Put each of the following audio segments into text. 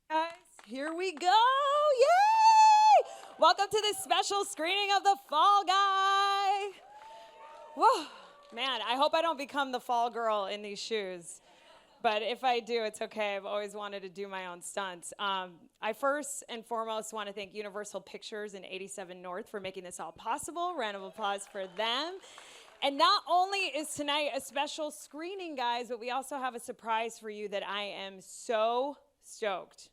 Guys, here we go. Yay! Welcome to this special screening of The Fall Guy. Whoa, man, I hope I don't become the fall girl in these shoes. But if I do, it's okay. I've always wanted to do my own stunts. I first and foremost want to thank Universal Pictures and 87 North for making this all possible. Round of applause for them. And not only is tonight a special screening, guys, but we also have a surprise for you that I am so stoked.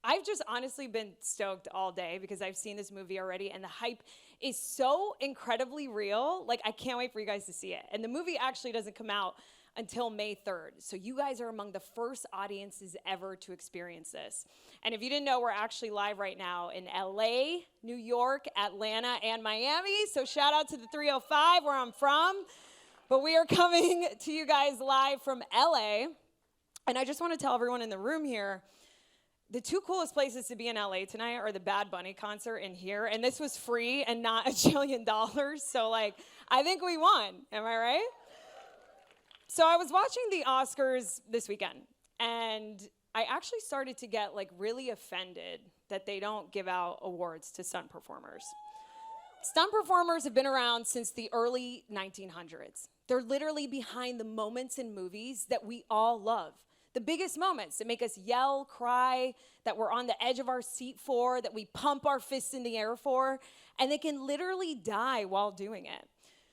I've just honestly been stoked all day because I've seen this movie already, and the hype is so incredibly real. Like, I can't wait for you guys to see it. And the movie actually doesn't come out until May 3rd. So you guys are among the first audiences ever to experience this. And if you didn't know, we're actually live right now in LA, New York, Atlanta, and Miami. So shout out to the 305 where I'm from. But we are coming to you guys live from LA. And I just want to tell everyone in the room here, the two coolest places to be in LA tonight are the Bad Bunny concert and here. And this was free and not $1 jillion. So, like, I think we won. Am I right? So I was watching the Oscars this weekend, and I actually started to get, like, really offended that they don't give out awards to stunt performers. Stunt performers have been around since the early 1900s. They're literally behind the moments in movies that we all love. The biggest moments that make us yell, cry, that we're on the edge of our seat for, that we pump our fists in the air for, and they can literally die while doing it.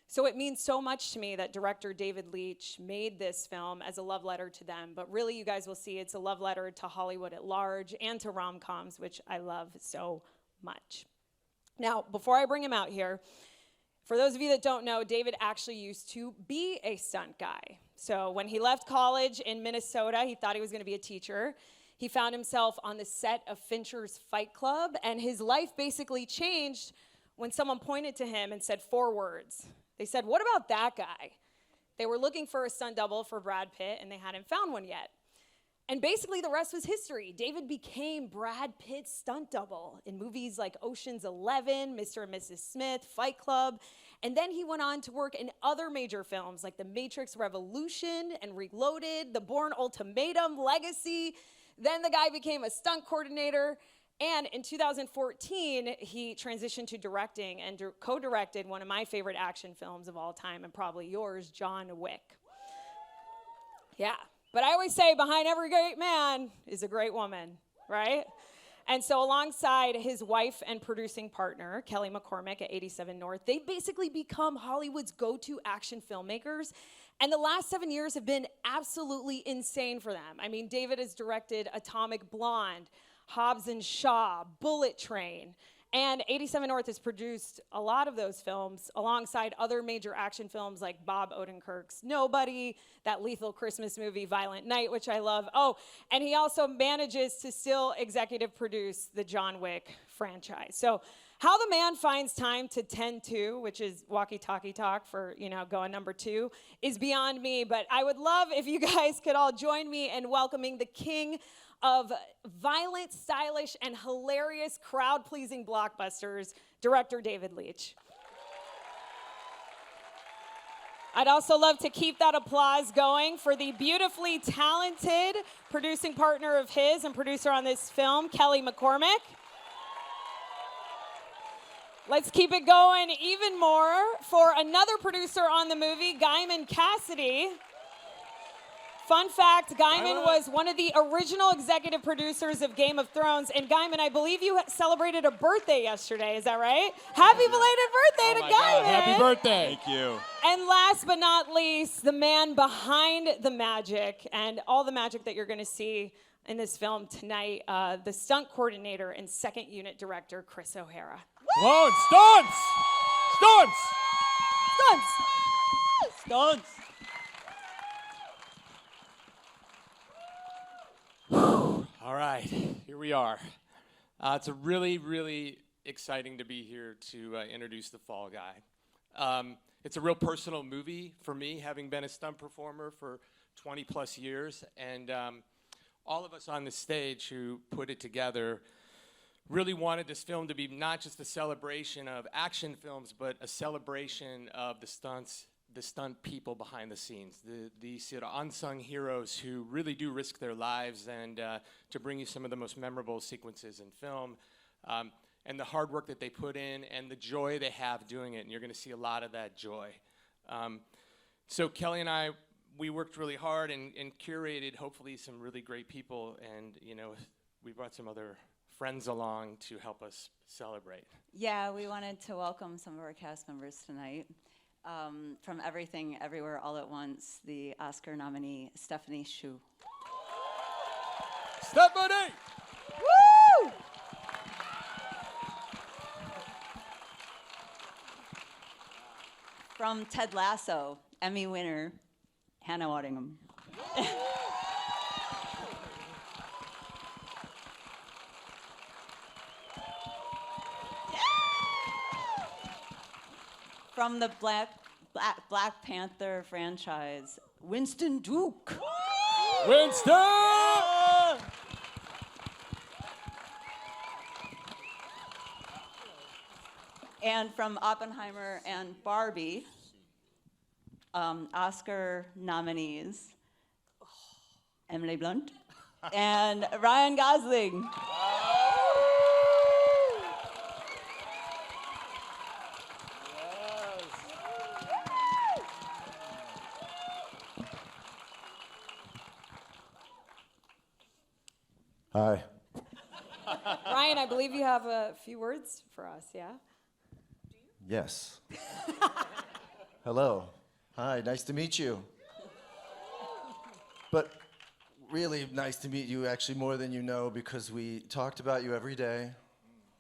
So it means so much to me that director David Leitch made this film as a love letter to them, but really you guys will see it's a love letter to Hollywood at large and to rom-coms, which I love so much. Now, before I bring him out here, for those of you that don't know, David actually used to be a stunt guy. So when he left college in Minnesota, he thought he was going to be a teacher. He found himself on the set of Fincher's Fight Club, and his life basically changed when someone pointed to him and said 4 words. They said, "What about that guy?" They were looking for a stunt double for Brad Pitt, and they hadn't found one yet. And basically, the rest was history. David became Brad Pitt's stunt double in movies like Ocean's 11, Mr. and Mrs. Smith, Fight Club. And then he went on to work in other major films like The Matrix Revolution and Reloaded, The Bourne Ultimatum, Legacy. Then the guy became a stunt coordinator. And in 2014, he transitioned to directing and co-directed one of my favorite action films of all time, and probably yours, John Wick. Yeah. But I always say behind every great man is a great woman, right? And so alongside his wife and producing partner, Kelly McCormick at 87 North, they've basically become Hollywood's go-to action filmmakers. And the last 7 years have been absolutely insane for them. I mean, David has directed Atomic Blonde, Hobbs Shaw, Bullet Train. And 87 North has produced a lot of those films alongside other major action films like Bob Odenkirk's Nobody, that Lethal Christmas movie, Violent Night, which I love. Oh, and he also manages to still executive produce the John Wick franchise. So how the man finds time to tend to, which is walkie-talkie talk for, going number 2, is beyond me. But I would love if you guys could all join me in welcoming the king of violent, stylish, and hilarious crowd-pleasing blockbusters, director David Leitch. I'd also love to keep that applause going for the beautifully talented producing partner of his and producer on this film, Kelly McCormick. Let's keep it going even more for another producer on the movie, Guyman Cassidy. Fun fact, Guyman was one of the original executive producers of Game of Thrones. And Guyman, I believe you celebrated a birthday yesterday. Is that right? Happy belated birthday to Guyman. Happy birthday. Thank you. And last but not least, the man behind the magic and all the magic that you're going to see in this film tonight, the stunt coordinator and second unit director, Chris O'Hara. Whoa, stunts! Stunts! Stunts! Stunts! All right, here we are. It's a really, really exciting to be here to introduce The Fall Guy. It's a real personal movie for me, having been a stunt performer for 20 plus years, and all of us on the stage who put it together really wanted this film to be not just a celebration of action films, but a celebration of the stunts the stunt people behind the scenes, the sort of unsung heroes who really do risk their lives and to bring you some of the most memorable sequences in film, and the hard work that they put in and the joy they have doing it, and you're going to see a lot of that joy. So Kelly and I, we worked really hard and curated hopefully some really great people, and we brought some other friends along to help us celebrate. Yeah, we wanted to welcome some of our cast members tonight. From Everything, Everywhere, All at Once, the Oscar nominee, Stephanie Hsu. Stephanie! Woo! From Ted Lasso, Emmy winner, Hannah Waddingham. From the Black Panther franchise, Winston Duke. Winston! And from Oppenheimer and Barbie, Oscar nominees, Emily Blunt and Ryan Gosling. Hi. Ryan, I believe you have a few words for us, yeah? Yes. Hello. Hi, nice to meet you. But really nice to meet you, actually more than you know, because we talked about you every day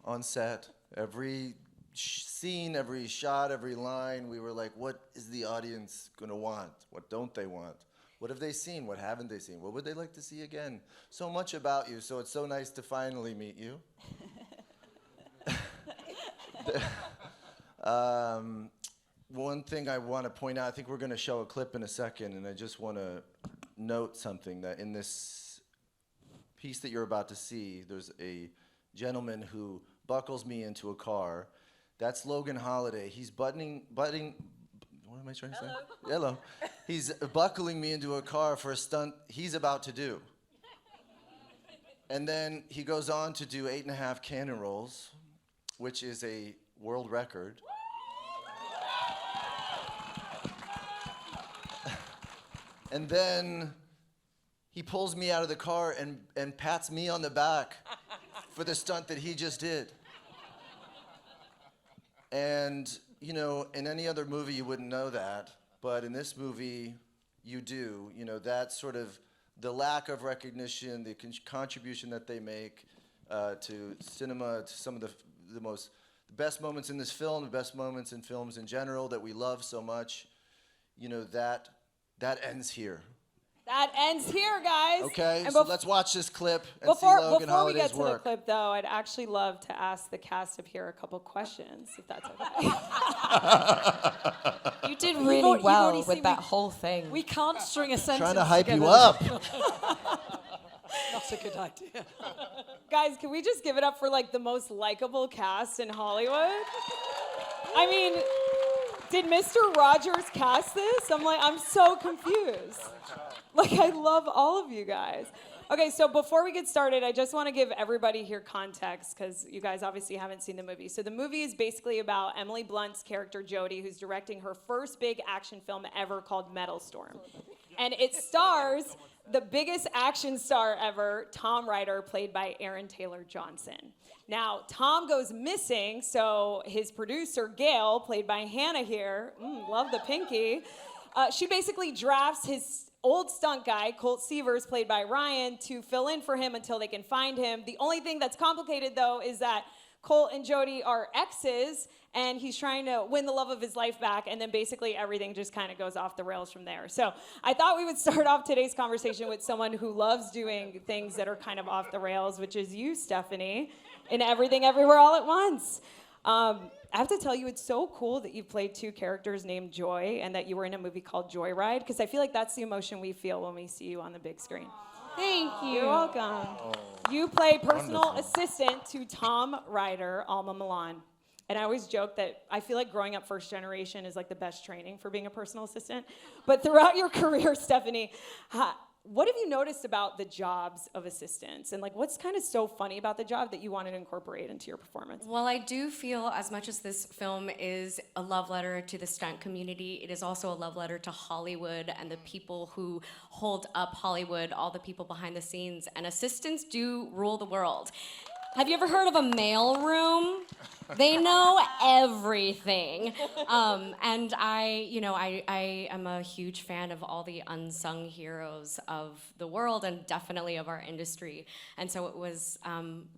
on set. Every scene, every shot, every line, we were like, what is the audience gonna want? What don't they want? What have they seen? What haven't they seen? What would they like to see again? So much about you, so it's so nice to finally meet you. One thing I want to point out, I think we're going to show a clip in a second, and I just want to note something, that in this piece that you're about to see, there's a gentleman who buckles me into a car. That's Logan Holiday. He's buttoning, what am I trying to say? Hello. He's buckling me into a car for a stunt he's about to do. And then he goes on to do 8.5 cannon rolls, which is a world record. And then he pulls me out of the car and pats me on the back for the stunt that he just did. And, in any other movie you wouldn't know that, but in this movie you do. That's sort of the lack of recognition, the contribution that they make to cinema, to some of the best moments in this film, the best moments in films in general that we love so much, that ends here. That ends here, guys. Okay, so let's watch this clip and see Logan before we Holiday's get to work. the clip, though, I'd actually love to ask the cast up here a couple questions, if that's okay. You did really well with that whole thing. We can't string a sentence Trying to hype together. you up. That's a good idea. Guys, can we just give it up for the most likable cast in Hollywood? I mean, did Mr. Rogers cast this? I'm so confused. I love all of you guys. Okay, so before we get started, I just want to give everybody here context, because you guys obviously haven't seen the movie. So the movie is basically about Emily Blunt's character, Jodie, who's directing her first big action film ever called Metal Storm. And it stars the biggest action star ever, Tom Ryder, played by Aaron Taylor Johnson. Now, Tom goes missing, so his producer, Gail, played by Hannah here, love the pinky, she basically drafts his old stunt guy, Colt Seavers, played by Ryan, to fill in for him until they can find him. The only thing that's complicated, though, is that Colt and Jodie are exes, and he's trying to win the love of his life back, and then basically everything just kind of goes off the rails from there. So I thought we would start off today's conversation with someone who loves doing things that are kind of off the rails, which is you, Stephanie, in Everything Everywhere All at Once. I have to tell you, it's so cool that you played two characters named Joy and that you were in a movie called Joyride, because I feel like that's the emotion we feel when we see you on the big screen. Thank you. You're welcome. You play personal assistant to Tom Ryder, Alma Milan. And I always joke that I feel like growing up first generation is like the best training for being a personal assistant. But throughout your career, Stephanie, what have you noticed about the jobs of assistants? And like, what's kind of so funny about the job that you wanted to incorporate into your performance? Well, I do feel as much as this film is a love letter to the stunt community, it is also a love letter to Hollywood and the people who hold up Hollywood, all the people behind the scenes. And assistants do rule the world. Have you ever heard of a mail room? They know everything. And I am a huge fan of all the unsung heroes of the world and definitely of our industry. And so it was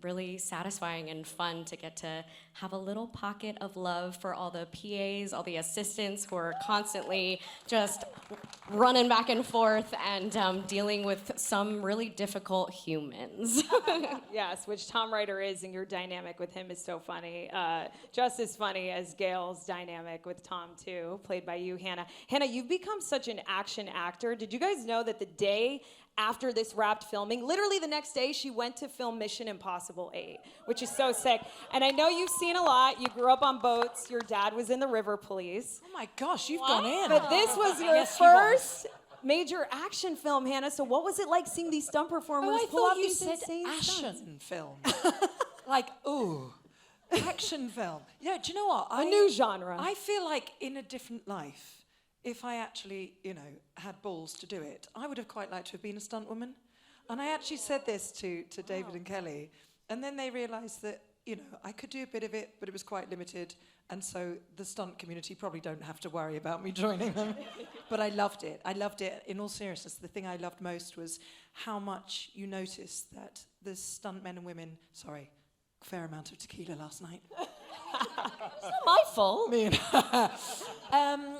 really satisfying and fun to get to have a little pocket of love for all the PAs, all the assistants who are constantly just running back and forth and dealing with some really difficult humans. Yes, which Tom Ryder is, and your dynamic with him is so funny. Just as funny as Gail's dynamic with Tom, too, played by you, Hannah. Hannah, you've become such an action actor. Did you guys know that the day after this wrapped filming, literally the next day, she went to film Mission Impossible 8, which is so sick. And I know you've seen a lot. You grew up on boats. Your dad was in the River Police. Oh my gosh, you've gone in. But this was your Yes, you was. first major action film, Hannah. So what was it like seeing these stunt performers Oh, I pull thought off you these said insane stunts? action film. Like, ooh, action film. Yeah, do you know what? A new genre. I feel like in a different life, if I actually, had balls to do it, I would have quite liked to have been a stunt woman. And I actually said this to David and Kelly, and then they realised that, I could do a bit of it, but it was quite limited, and so the stunt community probably don't have to worry about me joining them. But I loved it. I loved it. In all seriousness, the thing I loved most was how much you noticed that the stuntmen and women, fair amount of tequila last night. It's not my fault.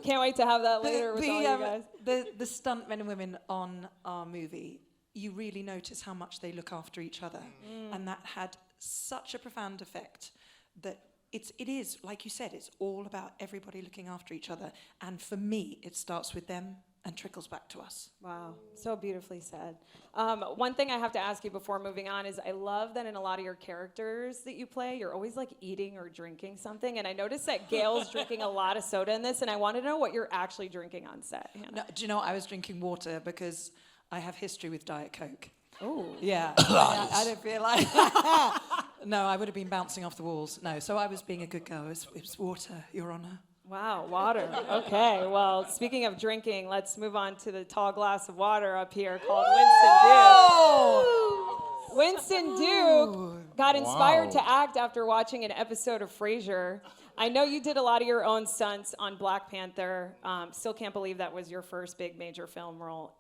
Can't wait to have that later with all you guys. The stuntmen and women on our movie, you really notice how much they look after each other. And that had such a profound effect that it is, like you said, it's all about everybody looking after each other. And for me, it starts with them and trickles back to us. Wow, so beautifully said. One thing I have to ask you before moving on is I love that in a lot of your characters that you play, you're always like eating or drinking something. And I noticed that Gail's drinking a lot of soda in this, and I wanted to know what you're actually drinking on set, Hannah. No, do you know what? I was drinking water because I have history with Diet Coke. Oh. Yeah. I don't feel like... No, I would have been bouncing off the walls. No, so I was being a good girl. It was water, Your Honor. Wow, water. Okay, well, speaking of drinking, let's move on to the tall glass of water up here called Winston Duke. Winston Duke got inspired to act after watching an episode of Frasier. I know you did a lot of your own stunts on Black Panther. Still can't believe that was your first big major film role.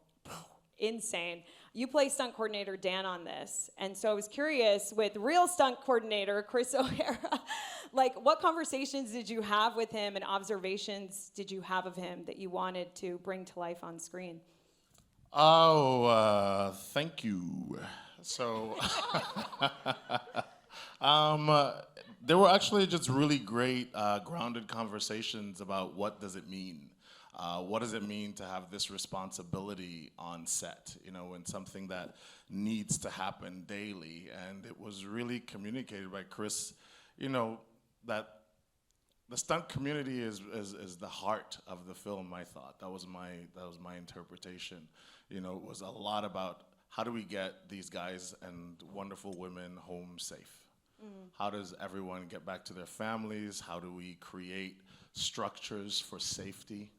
Insane. You play stunt coordinator Dan on this. And so I was curious, with real stunt coordinator Chris O'Hara, like what conversations did you have with him and observations did you have of him that you wanted to bring to life on screen? Oh, thank you. So, there were actually just really great grounded conversations about what does it mean. What does it mean to have this responsibility on set, and something that needs to happen daily? And it was really communicated by Chris, that the stunt community is the heart of the film, I thought. That was my interpretation. It was a lot about how do we get these guys and wonderful women home safe? How does everyone get back to their families? How do we create structures for safety?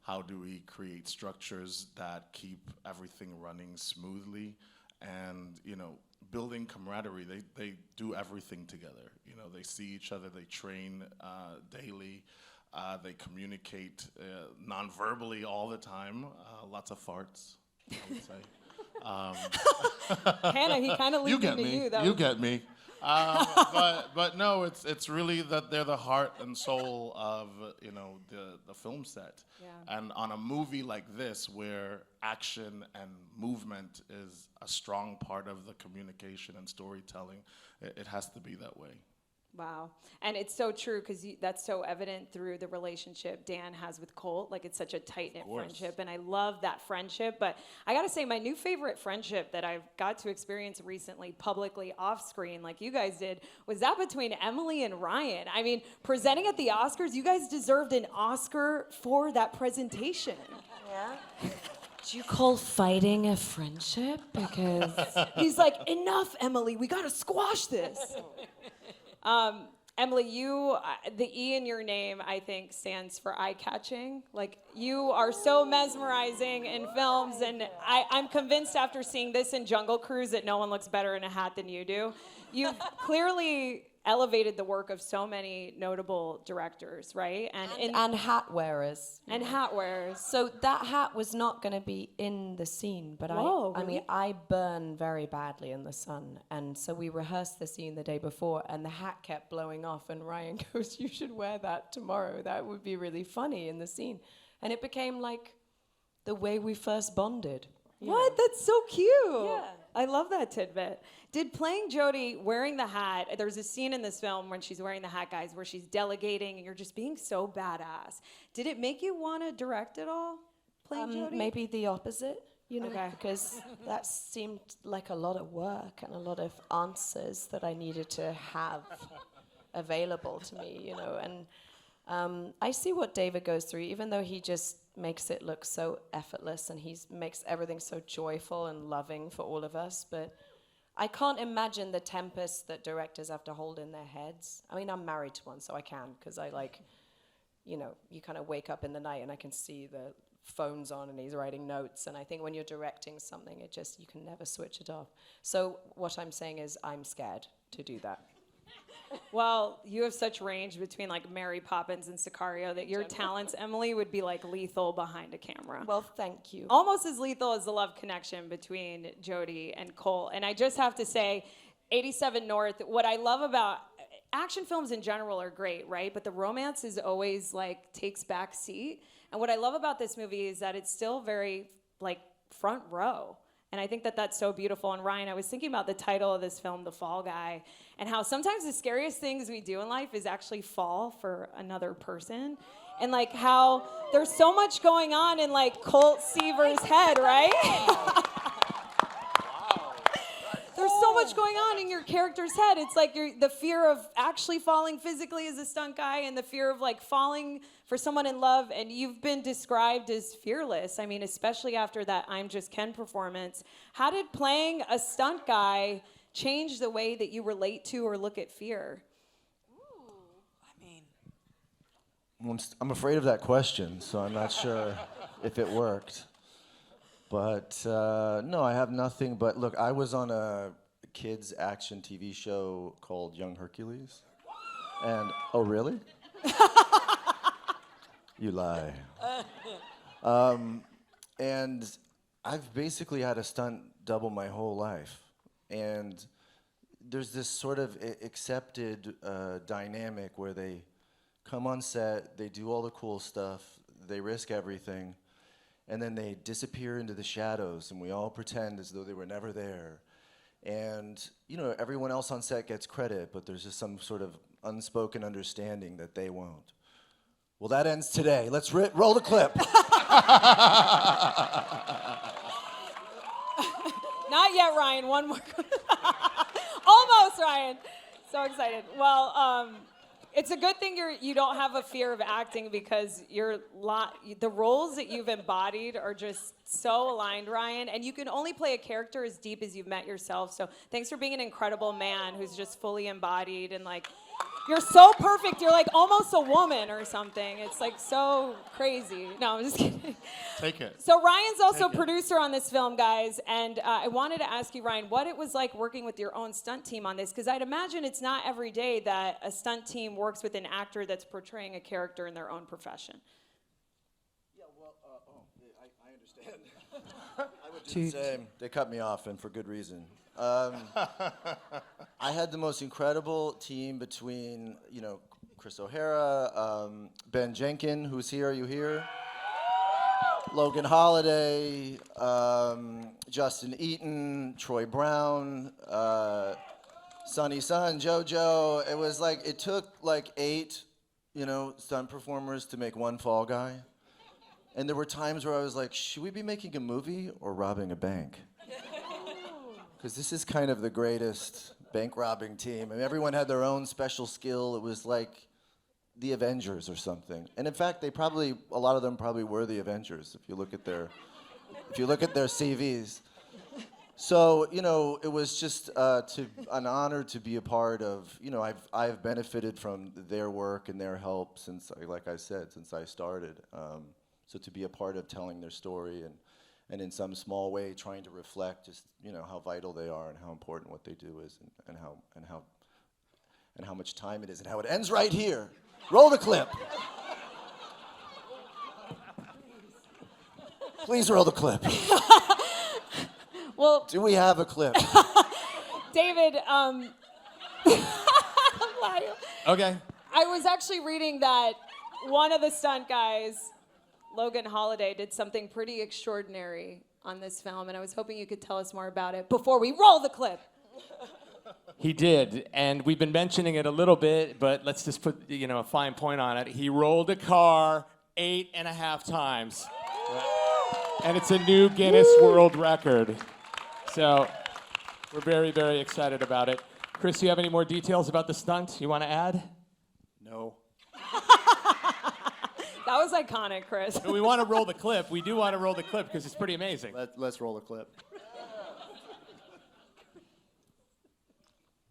How do we create structures that keep everything running smoothly? And, building camaraderie, they do everything together. They see each other, they train daily, they communicate non-verbally all the time, lots of farts, I would say. Hannah, he kind of leaned into you. You get me. But no, it's really that they're the heart and soul of the film set. Yeah. And on a movie like this, where action and movement is a strong part of the communication and storytelling, it has to be that way. Wow. And it's so true because that's so evident through the relationship Dan has with Colt. Like, it's such a tight-knit friendship, and I love that friendship. But I got to say, my new favorite friendship that I've got to experience recently publicly off-screen, like you guys did, was that between Emily and Ryan. I mean, presenting at the Oscars, you guys deserved an Oscar for that presentation. Yeah. Do you call fighting a friendship? Because He's like, enough, Emily, we got to squash this. Emily, the E in your name, I think, stands for eye-catching. Like, you are so mesmerizing in films, and I'm convinced after seeing this in Jungle Cruise that no one looks better in a hat than you do. You've clearly elevated the work of so many notable directors, right? And hat wearers. And hat wearers. So that hat was not going to be in the scene, but Whoa, I mean, really? I burn very badly in the sun, and so we rehearsed the scene the day before, and the hat kept blowing off, and Ryan goes, "You should wear that tomorrow. That would be really funny in the scene," and it became like the way we first bonded. What? That's so cute. Yeah. I love that tidbit. Did playing Jodie wearing the hat, there's a scene in this film when she's wearing the hat, guys, where she's delegating and you're just being so badass. Did it make you want to direct at all, playing Jodie? Maybe the opposite, Okay. because that seemed like a lot of work and a lot of answers that I needed to have available to me, and I see what David goes through, even though he just makes it look so effortless and he makes everything so joyful and loving for all of us, but I can't imagine the tempest that directors have to hold in their heads. I mean, I'm married to one, so I can, because you kind of wake up in the night and I can see the phone's on and he's writing notes, and I think when you're directing something, you can never switch it off. So what I'm saying is I'm scared to do that. Well, you have such range between like Mary Poppins and Sicario that your talents, Emily, would be like lethal behind a camera. Well, thank you. Almost as lethal as the love connection between Jodie and Cole. And I just have to say, 87 North, what I love about action films in general are great, right? But the romance is always like takes back seat. And what I love about this movie is that it's still very like front row. And I think that that's so beautiful. And Ryan, I was thinking about the title of this film, The Fall Guy, and how sometimes the scariest things we do in life is actually fall for another person. And like how there's so much going on in like Colt Seaver's head, right? There's so much going on in your character's head. It's like the fear of actually falling physically as a stunt guy and the fear of like falling for someone in love. And you've been described as fearless. I mean, especially after that I'm Just Ken performance. How did playing a stunt guy change the way that you relate to or look at fear? I mean, I'm afraid of that question, so I'm not sure if it worked. But no, I have nothing. But look, I was on a kids action TV show called Young Hercules. And, oh, really? You lie. And I've basically had a stunt double my whole life. And there's this sort of accepted dynamic where they come on set, they do all the cool stuff, they risk everything, and then they disappear into the shadows, and we all pretend as though they were never there. And, everyone else on set gets credit, but there's just some sort of unspoken understanding that they won't. Well, that ends today. Let's roll the clip. Not yet, Ryan. One more. Almost, Ryan. So excited. Well, it's a good thing you don't have a fear of acting because the roles that you've embodied are just so aligned, Ryan. And you can only play a character as deep as you've met yourself. So thanks for being an incredible man who's just fully embodied and like, you're so perfect. You're like almost a woman or something. It's like so crazy. No, I'm just kidding. Take it. So Ryan's also producer on this film, guys. And I wanted to ask you, Ryan, what it was like working with your own stunt team on this. Because I'd imagine it's not every day that a stunt team works with an actor that's portraying a character in their own profession. Yeah, well, I understand. I would do the same. They cut me off, and for good reason. I had the most incredible team between, Chris O'Hara, Ben Jenkins, who's here, are you here? Logan Holiday, Justin Eaton, Troy Brown, Sunny Sun, JoJo. It was like, it took like 8, stunt performers to make one Fall Guy. And there were times where I was like, should we be making a movie or robbing a bank? Because this is kind of the greatest bank robbing team. I mean, everyone had their own special skill. It was like the Avengers or something. And in fact, a lot of them probably were the Avengers if you look at their CVs. So, it was just an honor to be a part of, I've benefited from their work and their help since, like I said, since I started. So to be a part of telling their story and in some small way trying to reflect just, how vital they are and how important what they do is and how much time it is and how it ends right here. Roll the clip. Please roll the clip. Well, do we have a clip? David, Okay. I was actually reading that one of the stunt guys, Logan Holiday, did something pretty extraordinary on this film, and I was hoping you could tell us more about it before we roll the clip. He did, and we've been mentioning it a little bit, but let's just put a fine point on it. He rolled a car 8.5 times, and it's a new Guinness World Record. So we're very, very excited about it. Chris, do you have any more details about the stunt you want to add? No. That was iconic, Chris. We want to roll the clip. We do want to roll the clip because it's pretty amazing. Let's roll the clip.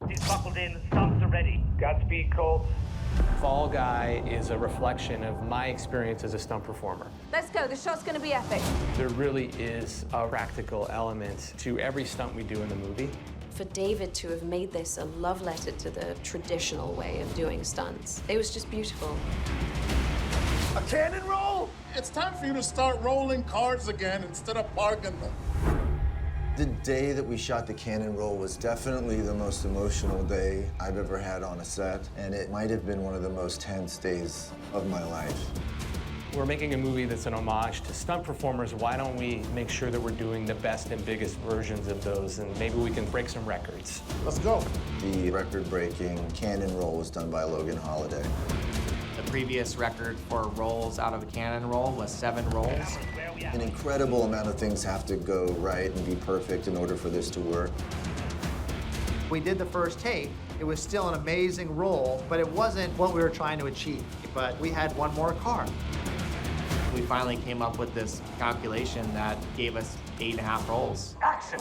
He's buckled in, the stumps are ready. Godspeed, Colt. Fall Guy is a reflection of my experience as a stunt performer. Let's go, the shot's gonna be epic. There really is a practical element to every stunt we do in the movie. For David to have made this a love letter to the traditional way of doing stunts, it was just beautiful. A cannon roll? It's time for you to start rolling cars again instead of parking them. The day that we shot the cannon roll was definitely the most emotional day I've ever had on a set, and it might have been one of the most tense days of my life. We're making a movie that's an homage to stunt performers. Why don't we make sure that we're doing the best and biggest versions of those, and maybe we can break some records. Let's go. The record-breaking cannon roll was done by Logan Holiday. The previous record for rolls out of a cannon roll was 7 rolls. An incredible amount of things have to go right and be perfect in order for this to work. We did the first take. It was still an amazing roll, but it wasn't what we were trying to achieve. But we had one more car. We finally came up with this calculation that gave us 8.5 rolls. Action!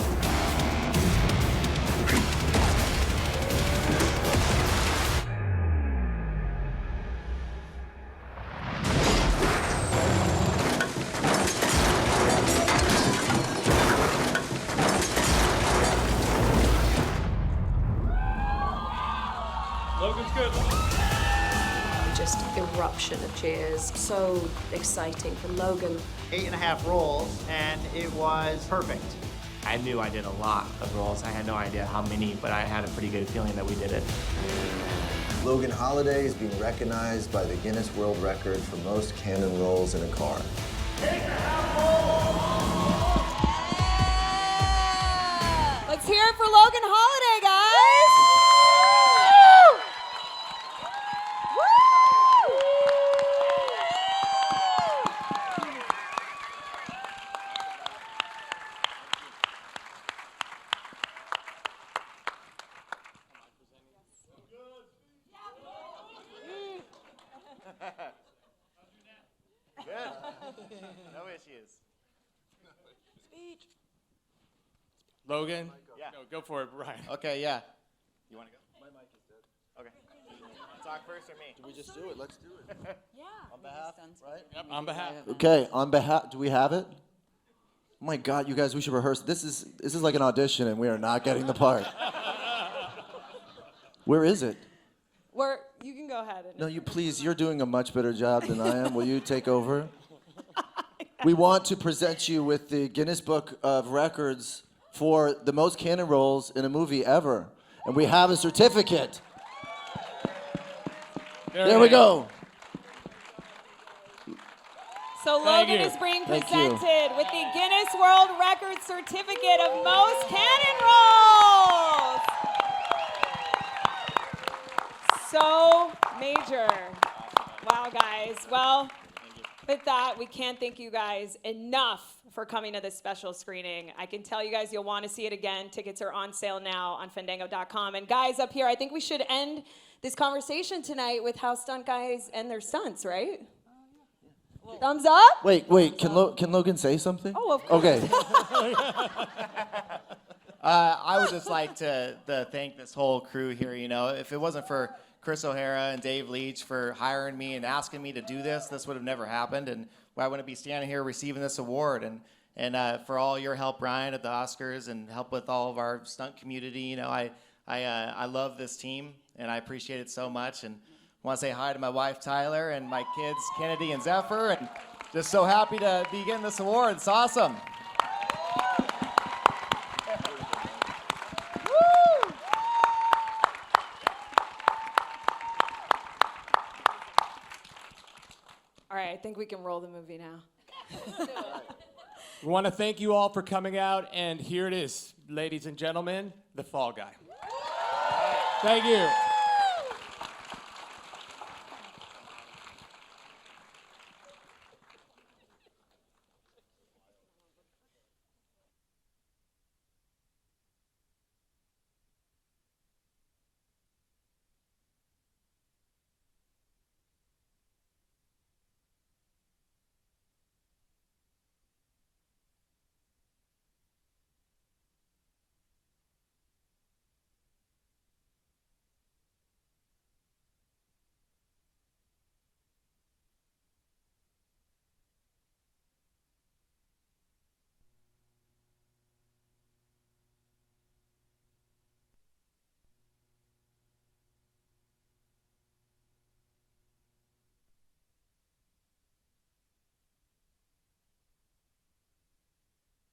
Logan's good. Just eruption of cheers. So exciting for Logan. 8.5 rolls, and it was perfect. I knew I did a lot of rolls. I had no idea how many, but I had a pretty good feeling that we did it. Logan Holiday is being recognized by the Guinness World Record for most cannon rolls in a car. 8.5 rolls! Let's hear it for Logan Holiday, guys. Good. No issues. Speech. Logan? Yeah. No, go for it, Brian. Okay, yeah. You want to go? My mic is dead. Okay. Talk first or me? Do we just do it? Let's do it. Yeah. On behalf, right? Yep, on behalf. Okay, on behalf, do we have it? Oh my God, you guys, we should rehearse. This is like an audition and we are not getting the part. Where is it? You can go ahead. No, you please, you're doing a much better job than I am. Will you take over? We want to present you with the Guinness Book of Records for the most cannon rolls in a movie ever. And we have a certificate. There we go. So Thank Logan you. is being Thank presented with the Guinness World Record Certificate of Most Cannon Rolls. With that, we can't thank you guys enough for coming to this special screening. I can tell you guys you'll want to see it again. Tickets are on sale now on Fandango.com. And guys up here, I think we should end this conversation tonight with how stunt guys end their stunts, right? Thumbs up? Wait. Can Logan say something? Oh, of course. Okay. I would just like to thank this whole crew here. You know, if it wasn't for Chris O'Hara and Dave Leitch for hiring me and asking me to do this, this would have never happened, and I wouldn't be standing here receiving this award. And for all your help, Ryan, at the Oscars, and help with all of our stunt community. You know, I love this team, and I appreciate it so much. And I want to say hi to my wife Tyler and my kids Kennedy and Zephyr, and just so happy to be getting this award. It's awesome. All right, I think we can roll the movie now. We want to thank you all for coming out, and here it is, ladies and gentlemen, The Fall Guy. Thank you.